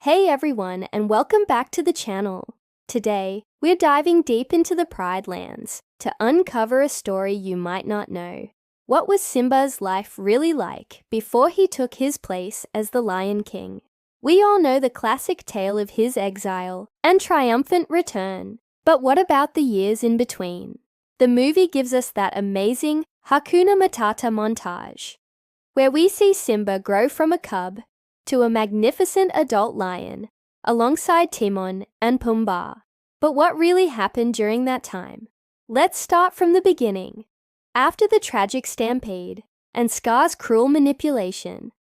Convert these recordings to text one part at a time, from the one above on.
Hey everyone, and welcome back to the channel. Today, we're diving deep into the Pride Lands to uncover a story you might not know. What was Simba's life really like before he took his place as the Lion King? We all know the classic tale of his exile and triumphant return, but what about the years in between? The movie gives us that amazing Hakuna Matata montage, where we see Simba grow from a cub to a magnificent adult lion, alongside Timon and Pumbaa. But what really happened during that time? Let's start from the beginning. After the tragic stampede and Scar's cruel manipulation,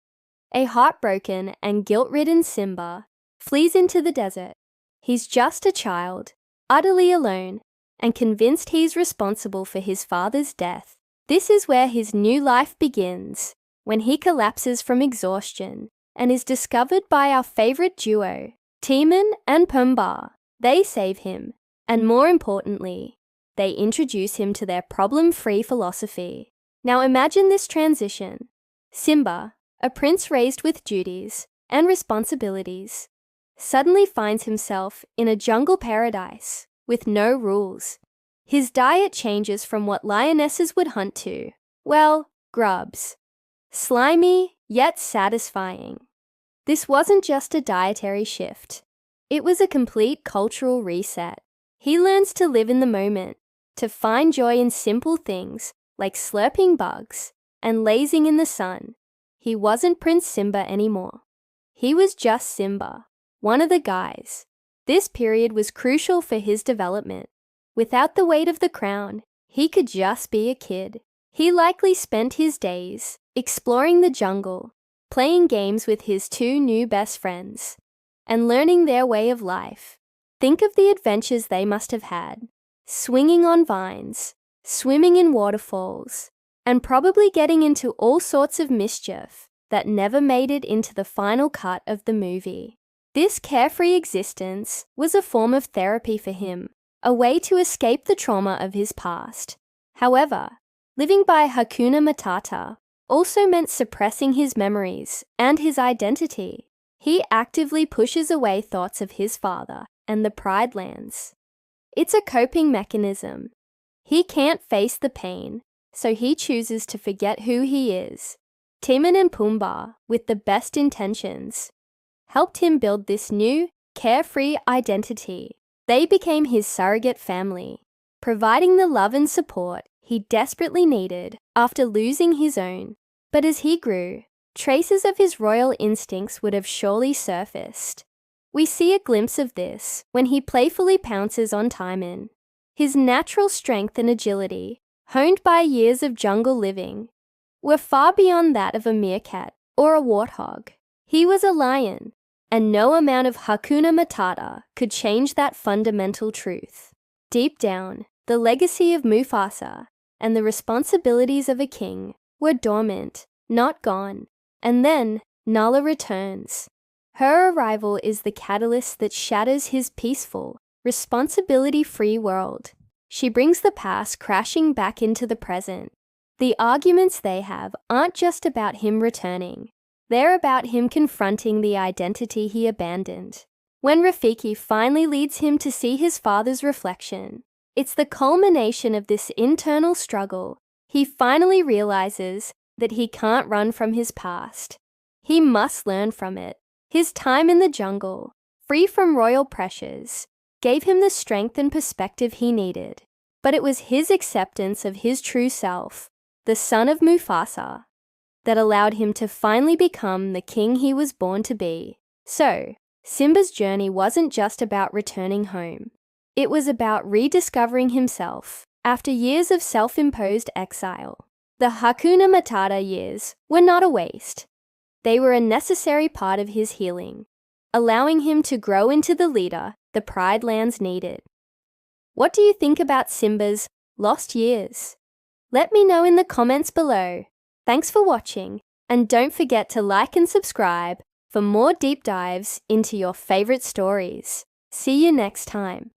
a heartbroken and guilt-ridden Simba flees into the desert. He's just a child, utterly alone, and convinced he's responsible for his father's death. This is where his new life begins, when he collapses from exhaustion and is discovered by our favorite duo, Timon and Pumbaa. They save him, and more importantly, they introduce him to their problem-free philosophy. Now imagine this transition. Simba, a prince raised with duties and responsibilities, suddenly finds himself in a jungle paradise with no rules. His diet changes from what lionesses would hunt to, well, grubs. Slimy, yet satisfying. This wasn't just a dietary shift. It was a complete cultural reset. He learns to live in the moment, to find joy in simple things like slurping bugs and lazing in the sun. He wasn't Prince Simba anymore. He was just Simba, one of the guys. This period was crucial for his development. Without the weight of the crown, he could just be a kid. He likely spent his days exploring the jungle, playing games with his two new best friends, and learning their way of life. Think of the adventures they must have had, swinging on vines, swimming in waterfalls, and probably getting into all sorts of mischief that never made it into the final cut of the movie. This carefree existence was a form of therapy for him, a way to escape the trauma of his past. However, living by Hakuna Matata also meant suppressing his memories and his identity. He actively pushes away thoughts of his father and the Pride Lands. It's a coping mechanism. He can't face the pain, so he chooses to forget who he is. Timon and Pumbaa, with the best intentions, helped him build this new, carefree identity. They became his surrogate family, providing the love and support he desperately needed after losing his own. But as he grew, traces of his royal instincts would have surely surfaced. We see a glimpse of this when he playfully pounces on Timon. His natural strength and agility, honed by years of jungle living, were far beyond that of a meerkat or a warthog. He was a lion, and no amount of Hakuna Matata could change that fundamental truth. Deep down, the legacy of Mufasa and the responsibilities of a king were dormant, not gone. And then Nala returns. Her arrival is the catalyst that shatters his peaceful, responsibility-free world. She brings the past crashing back into the present. The arguments they have aren't just about him returning. They're about him confronting the identity he abandoned. When Rafiki finally leads him to see his father's reflection, it's the culmination of this internal struggle. He finally realizes that he can't run from his past. He must learn from it. His time in the jungle, free from royal pressures, gave him the strength and perspective he needed. But it was his acceptance of his true self, the son of Mufasa, that allowed him to finally become the king he was born to be. So, Simba's journey wasn't just about returning home. It was about rediscovering himself after years of self-imposed exile. The Hakuna Matata years were not a waste. They were a necessary part of his healing, allowing him to grow into the leader the Pride Lands needed. What do you think about Simba's lost years? Let me know in the comments below. Thanks for watching, and don't forget to like and subscribe for more deep dives into your favorite stories. See you next time.